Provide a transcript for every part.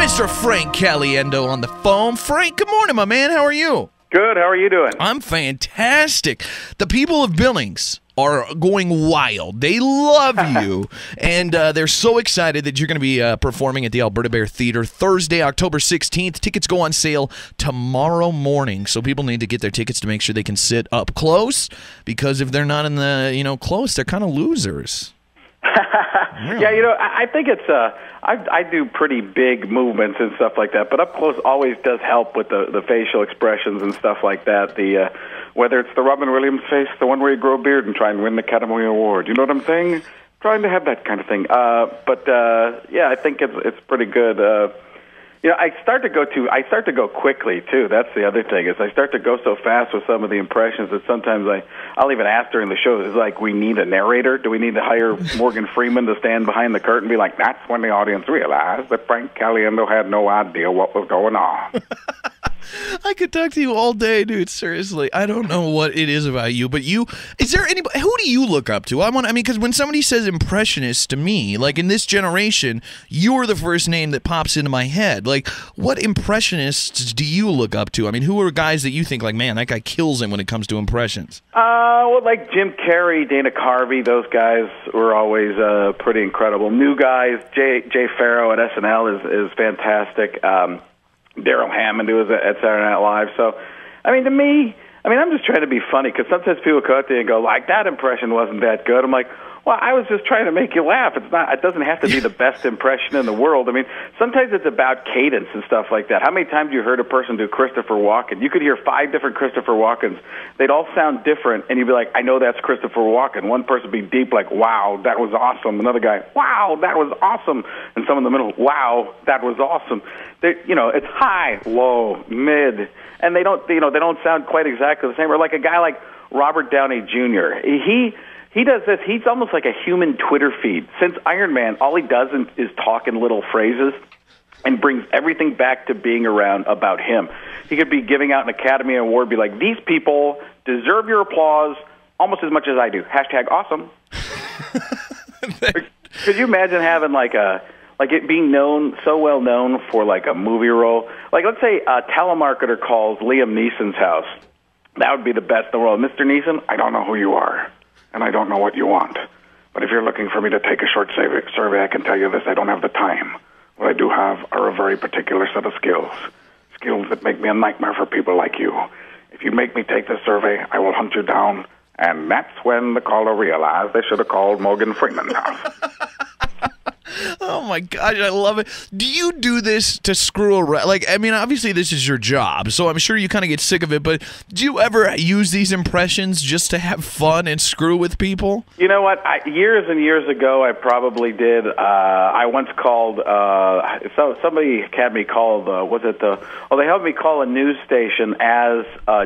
Mr. Frank Caliendo on the phone. Frank, good morning, my man. How are you? Good. How are you doing? I'm fantastic. The people of Billings are going wild. They love you, and they're so excited that you're going to be performing at the Alberta Bair Theatre Thursday, October 16th. Tickets go on sale tomorrow morning, so people need to get their tickets to make sure they can sit up close, because if they're not in the, close, they're kind of losers. Really? Yeah, I think it's I do pretty big movements and stuff like that, but up close always does help with the facial expressions and stuff like that. The whether it's the Robin Williams face, the one where you grow a beard and try and win the Academy Award. You know what I'm saying? Trying to have that kind of thing. Yeah, I think it's pretty good. I start to go quickly too. That's the other thing, is I start to go so fast with some of the impressions that sometimes I'll even ask during the show, is like, we need a narrator? Do we need to hire Morgan Freeman to stand behind the curtain and be like, that's when the audience realized that Frank Caliendo had no idea what was going on? I could talk to you all day, dude. Seriously, I don't know what it is about you, but is there anybody? Who do you look up to? Because when somebody says impressionist to me, like in this generation, you're the first name that pops into my head. Like, what impressionists do you look up to? I mean, who are guys that you think, like, man, that guy kills him when it comes to impressions? Well, like Jim Carrey, Dana Carvey, those guys were always pretty incredible. New guys, Jay Farrow at SNL is fantastic. Daryl Hammond, who was at Saturday Night Live. So, to me, I'm just trying to be funny, because sometimes people come up to you and go, like, that impression wasn't that good. I'm like, well, I was just trying to make you laugh. It doesn't have to be the best impression in the world. Sometimes it's about cadence and stuff like that. How many times have you heard a person do Christopher Walken? You could hear 5 different Christopher Walkens. They'd all sound different, and you'd be like, I know that's Christopher Walken. One person would be deep, like, wow, that was awesome. Another guy, wow, that was awesome. And some in the middle, wow, that was awesome. It's high, low, mid, and they don't sound quite exactly the same. Or like a guy like Robert Downey Jr. He does this. He's almost like a human Twitter feed. Since Iron Man, all he does is talk in little phrases and brings everything back to being around about him. He could be giving out an Academy Award, be like, these people deserve your applause almost as much as I do. # awesome. Could you imagine having it being so well known for like a movie role? Like, let's say a telemarketer calls Liam Neeson's house. That would be the best in the world. Mr. Neeson, I don't know who you are, and I don't know what you want. But if you're looking for me to take a short survey, I can tell you this: I don't have the time. What I do have are a very particular set of skills that make me a nightmare for people like you. If you make me take this survey, I will hunt you down, and that's when the caller realized they should have called Morgan Freeman's house. Oh, my God, I love it. Do you do this to screw around? Obviously this is your job, so I'm sure you kind of get sick of it, but do you ever use these impressions just to have fun and screw with people? You know what? Years and years ago, I probably did. I once called, somebody had me called, they helped me call a news station as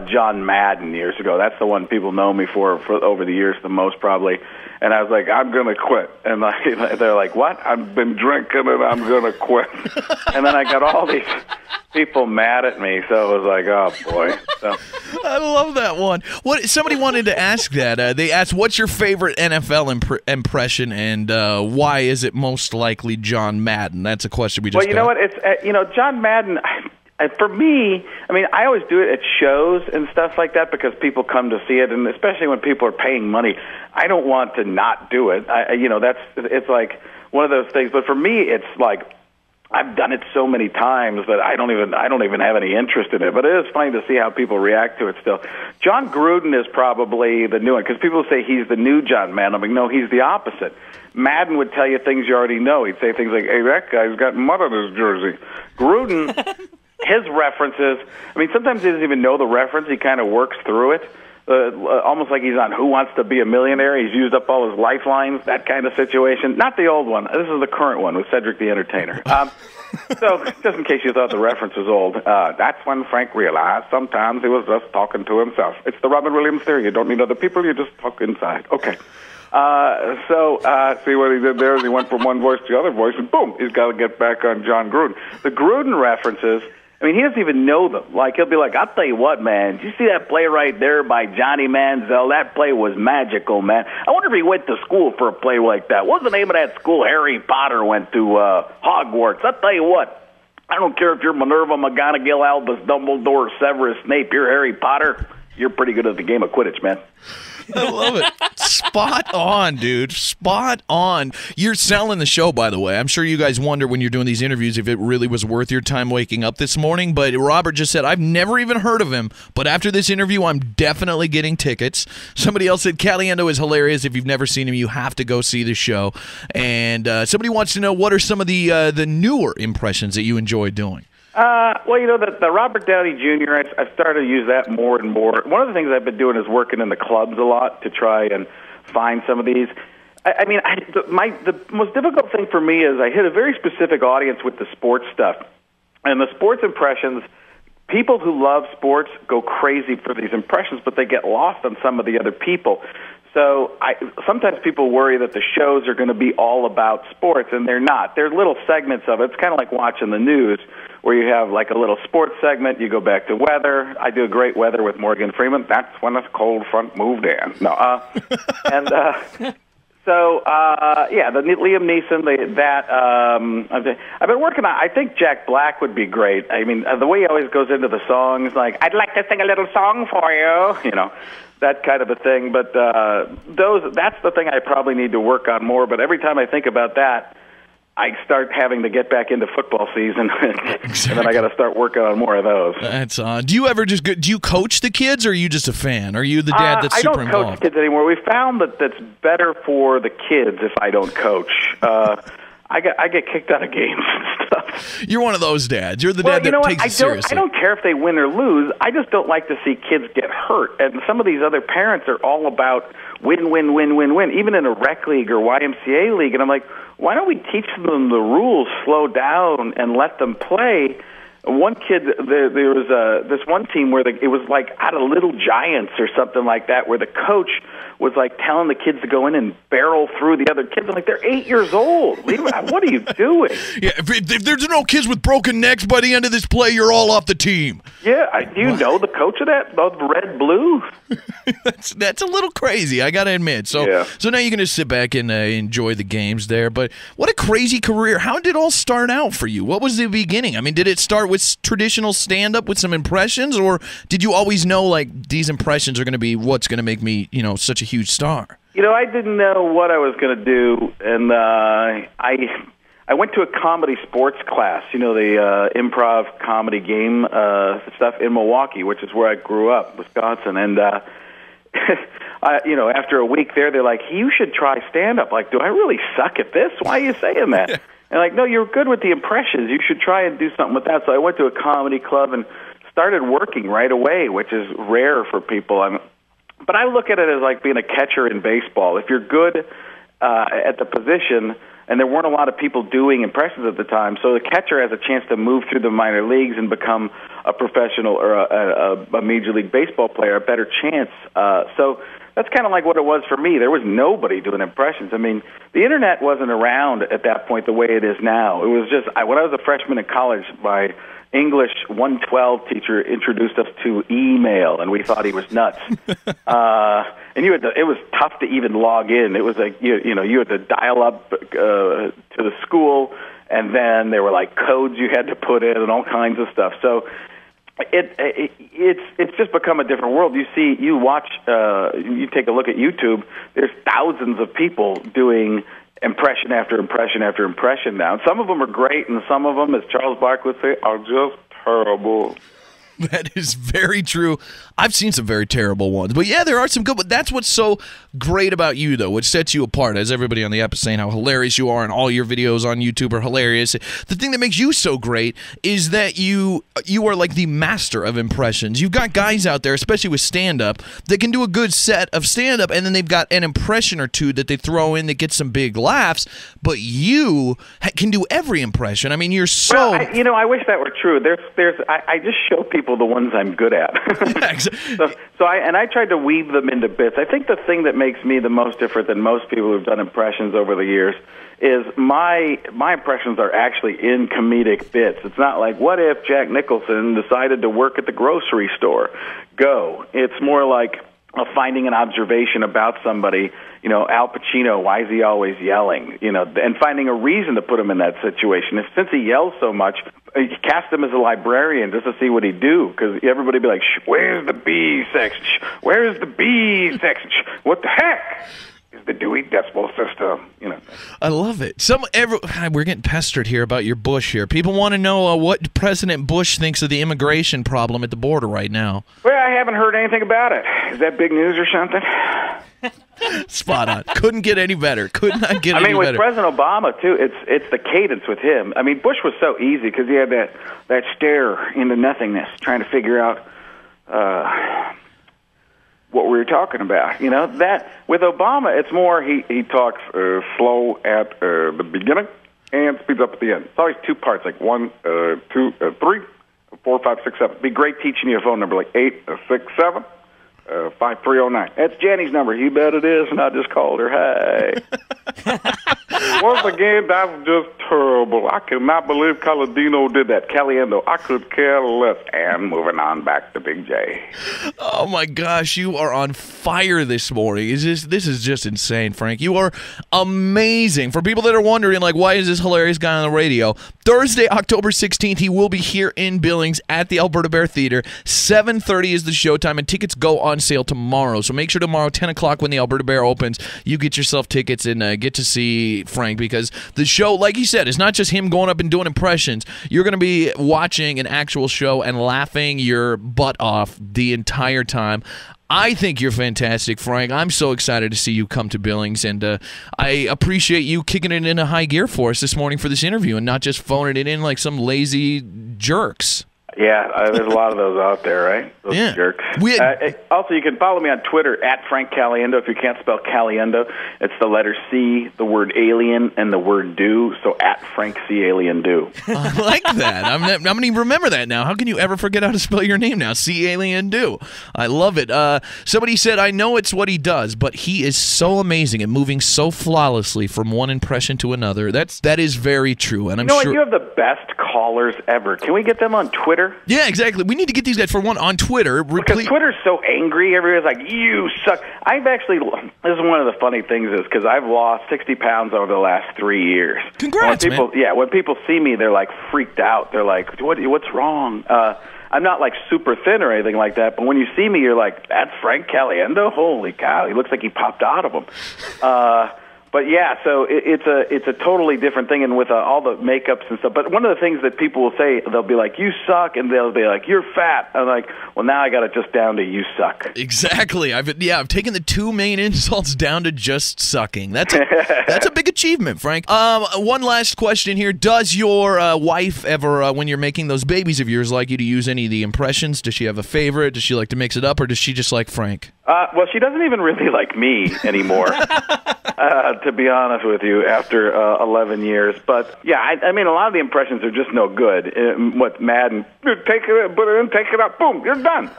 John Madden years ago. That's the one people know me for over the years the most, probably. And I was like, I'm going to quit. And they're like, what? I've been drinking and I'm going to quit. And then I got all these people mad at me. So it was like, oh, boy. So. I love that one. Somebody wanted to ask that. They asked, what's your favorite NFL impression, and why is it most likely John Madden? That's a question we just got. Well, you know what? It's John Madden. For me, I always do it at shows and stuff like that because people come to see it, and especially when people are paying money, I don't want to not do it. It's like one of those things. But for me, it's like I've done it so many times that I don't even have any interest in it. But it is funny to see how people react to it still. John Gruden is probably the new one, because people say he's the new John Madden. No, he's the opposite. Madden would tell you things you already know. He'd say things like, hey, that guy's got mud on his jersey. Gruden, his references, sometimes he doesn't even know the reference. He kind of works through it. Almost like he's on Who Wants to Be a Millionaire. He's used up all his lifelines, that kind of situation. Not the old one. This is the current one with Cedric the Entertainer. So, just in case you thought the reference was old, that's when Frank realized sometimes he was just talking to himself. It's the Robin Williams theory. You don't need other people. You just talk inside. Okay. See what he did there is he went from one voice to the other voice, and boom, he's got to get back on John Gruden. The Gruden references, he doesn't even know them. Like, he'll be like, I'll tell you what, man, did you see that play right there by Johnny Manziel? That play was magical, man. I wonder if he went to school for a play like that. What's the name of that school Harry Potter went to, Hogwarts? I'll tell you what, I don't care if you're Minerva, McGonagall, Albus, Dumbledore, Severus Snape, you're Harry Potter. You're pretty good at the game of Quidditch, man. I love it. Spot on, dude. Spot on. You're selling the show, by the way. I'm sure you guys wonder when you're doing these interviews if it really was worth your time waking up this morning. But Robert just said, I've never even heard of him. But after this interview, I'm definitely getting tickets. Somebody else said, Caliendo is hilarious. If you've never seen him, you have to go see the show. And somebody wants to know, what are some of the newer impressions that you enjoy doing? Well, you know, the Robert Downey Jr., I've started to use that more and more. One of the things I've been doing is working in the clubs a lot to try and find some of these. The most difficult thing for me is I hit a very specific audience with the sports stuff. And the sports impressions, people who love sports go crazy for these impressions, but they get lost on some of the other people. So sometimes people worry that the shows are going to be all about sports, and they're not. They're little segments of it. It's kind of like watching the news, where you have like a little sports segment, you go back to weather. I do a great weather with Morgan Freeman. That's when a cold front moved in. The Liam Neeson, I've been working on. I think Jack Black would be great. I mean, the way he always goes into the songs, like, I'd like to sing a little song for you, you know, that kind of a thing. But that's the thing I probably need to work on more. But every time I think about that, I start having to get back into football season, Exactly. And then I got to start working on more of those. That's do you ever do you coach the kids, or are you just a fan? Are you the dad that's super involved? I don't coach kids anymore. We found that that's better for the kids if I don't coach. I get kicked out of games and stuff. You're one of those dads. You're the dad that takes it seriously. I don't care if they win or lose. I just don't like to see kids get hurt. And some of these other parents are all about win, win, win, win, win, even in a rec league or YMCA league. And I'm like, why don't we teach them the rules, slow down, and let them play? One kid, there was this one team where it was like out of Little Giants or something like that, where the coach was like telling the kids to go in and barrel through the other kids. I'm like, they're 8 years old. What are you doing? Yeah, if there's no kids with broken necks by the end of this play, you're all off the team. Yeah, do you know the coach of that, of Red Blue? That's a little crazy, I got to admit. So now you can just sit back and enjoy the games there. But what a crazy career. How did it all start out for you? What was the beginning? I mean, did it start with traditional stand-up with some impressions, or did you always know, like, these impressions are going to be what's going to make me, you know, such a huge star? You know, I didn't know what I was going to do, and I went to a comedy sports class, you know, the improv comedy game stuff in Milwaukee, which is where I grew up, Wisconsin, and you know, after a week there, they're like, you should try stand-up. Like, do I really suck at this? Why are you saying that? And like, no, you're good with the impressions. You should try and do something with that. So I went to a comedy club and started working right away, which is rare for people. But I look at it as like being a catcher in baseball. If you're good at the position, and there weren't a lot of people doing impressions at the time, so the catcher has a chance to move through the minor leagues and become a professional or a Major League Baseball player, a better chance. So that's kind of like what it was for me. There was nobody doing impressions. I mean, the internet wasn't around at that point the way it is now. It was just, when I was a freshman in college, my English 112 teacher introduced us to email, and we thought he was nuts. And it was tough to even log in. It was like, you know, you had to dial up to the school, and then there were like codes you had to put in and all kinds of stuff. So it's just become a different world. You take a look at YouTube. There's thousands of people doing impression after impression after impression now. And some of them are great, and some of them, as Charles Barkley would say, are just terrible. That is very true. I've seen some very terrible ones. But yeah, there are some good, but that's what's so great about you, though. What sets you apart, as everybody on the app is saying, how hilarious you are, and all your videos on YouTube are hilarious. The thing that makes you so great is that you are like the master of impressions. You've got guys out there, especially with stand-up, that can do a good set of stand-up, and then they've got an impression or two that they throw in that gets some big laughs, but you can do every impression. I mean, you're so... Well, I wish that were true. I just show people the ones I'm good at. Yeah, exactly. I tried to weave them into bits. I think the thing that makes me the most different than most people who've done impressions over the years is my impressions are actually in comedic bits. It's not like, what if Jack Nicholson decided to work at the grocery store? Go. It's more like finding an observation about somebody Al Pacino, why is he always yelling? And finding a reason to put him in that situation. Since he yells so much, cast him as a librarian just to see what he'd do, because everybody would be like, where's the B section? Where's the B section? What the heck is the Dewey Decimal System? I love it. We're getting pestered here about your Bush here. People want to know what President Bush thinks of the immigration problem at the border right now. Well, I haven't heard anything about it. Is that big news or something? Spot on. Couldn't get any better. Could not get any better. With President Obama, too, it's the cadence with him. Bush was so easy because he had that stare into nothingness, trying to figure out what we were talking about. That with Obama, it's more he talks slow at the beginning and speeds up at the end. It's always two parts, like 1, 2, 3, 4, 5, 6, 7. It'd be great teaching you a phone number like 8, 6, 7. 5309. That's Jenny's number. You bet it is, and I just called her. Hey. Once again, that was just terrible. I cannot believe Caliendo did that. Caliendo, I could care less. And moving on back to Big J. Oh, my gosh. You are on fire this morning. This is just insane, Frank. You are amazing. For people that are wondering, why is this hilarious guy on the radio? Thursday, October 16th, he will be here in Billings at the Alberta Bair Theatre. 7:30 is the showtime, and tickets go on sale tomorrow. So make sure tomorrow, 10 o'clock, when the Alberta Bair opens, you get yourself tickets and get to see Frank, because the show, like he said, is not just him going up and doing impressions. You're going to be watching an actual show and laughing your butt off the entire time. I think you're fantastic, Frank. I'm so excited to see you come to Billings, and I appreciate you kicking it into high gear for us this morning for this interview and not just phoning it in like some lazy jerks. Yeah, there's a lot of those out there, right? Those jerks. Also, you can follow me on Twitter at Frank Caliendo. If you can't spell Caliendo, it's the letter C, the word alien, and the word do. So at Frank C. Alien Do. I like that. I'm going to remember that now. How can you ever forget how to spell your name now? C. Alien Do. I love it. Somebody said, I know it's what he does, but he is so amazing and moving so flawlessly from one impression to another. That is very true. And I'm sure what? You have the best callers ever. Can we get them on Twitter? Yeah, exactly. We need to get these guys, for one, on Twitter. Because Twitter's so angry. Everybody's like, you suck. This is one of the funny things is because I've lost 60 pounds over the last 3 years. Congrats, man. Yeah, when people see me, they're like freaked out. They're like, what's wrong? I'm not like super thin or anything like that, but when you see me, you're like, that's Frank Caliendo? Holy cow, he looks like he popped out of him. But yeah, so it's a totally different thing, and with all the makeups and stuff. But one of the things that people will say, they'll be like, "You suck," and they'll be like, "You're fat." I'm like, well, now I got it just down to "you suck." Exactly. I've taken the two main insults down to just sucking. That's a big achievement, Frank. One last question here: does your wife ever, when you're making those babies of yours, like you to use any of the impressions? Does she have a favorite? Does she like to mix it up, or does she just like Frank? Well, she doesn't even really like me anymore. To be honest with you, after 11 years. But, yeah, I mean, a lot of the impressions are just no good. Madden, take it, put it in, take it out, boom, you're done.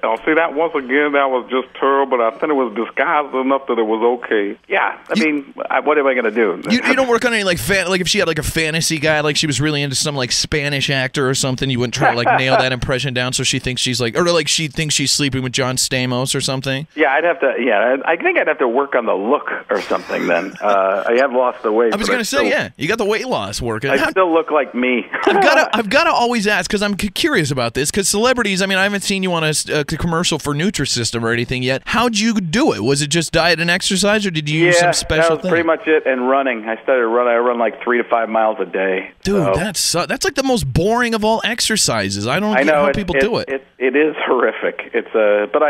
I'll see that once again. That was just terrible. But I think it was disguised enough that it was okay. Yeah, I mean, what am I going to do? You don't work on any like if she had like a fantasy guy, like she was really into some like Spanish actor or something. You wouldn't try to like nail that impression down, so she thinks she's like, or like she thinks she's sleeping with John Stamos or something. Yeah, I'd have to. Yeah, I think I'd have to work on the look or something. Then I have lost the weight. I was going to say, yeah, you got the weight loss working. I still look like me. I've got to always ask, because I'm curious about this, because celebrities. I mean, I haven't seen you on a commercial for Nutrisystem or anything yet. How'd you do it? Was it just diet and exercise, or did you use some special that was pretty much it, and running. I started running. I run like 3 to 5 miles a day. Dude, that's like the most boring of all exercises. I don't know how people do it. It is horrific. But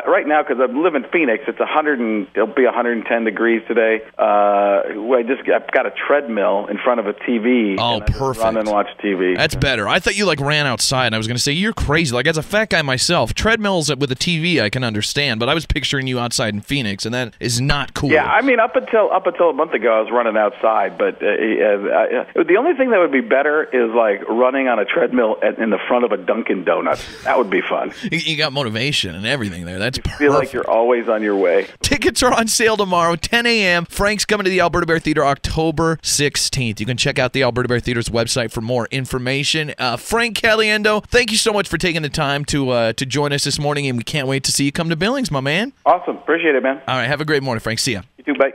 right now, because I live in Phoenix, it'll be 110 degrees today. I've got a treadmill in front of a TV. Oh, and I perfect. Run and watch TV. That's better. I thought you like ran outside, and I was going to say, you're crazy. Like, as a fat guy myself, treadmills with a TV I can understand, but I was picturing you outside in Phoenix, and that is not cool. Yeah, I mean, up until a month ago, I was running outside, but the only thing that would be better is like running on a treadmill in the front of a Dunkin' Donuts. That would be fun. You got motivation and everything there. there. That's perfect. Feel like you're always on your way. Tickets are on sale tomorrow, 10 a.m. Frank's coming to the Alberta Bair Theatre October 16th. You can check out the Alberta Bair Theatre's website for more information. Frank Caliendo, thank you so much for taking the time to join us this morning, and we can't wait to see you come to Billings, my man. Awesome. Appreciate it, man. All right, have a great morning, Frank. See ya. You too. Bye.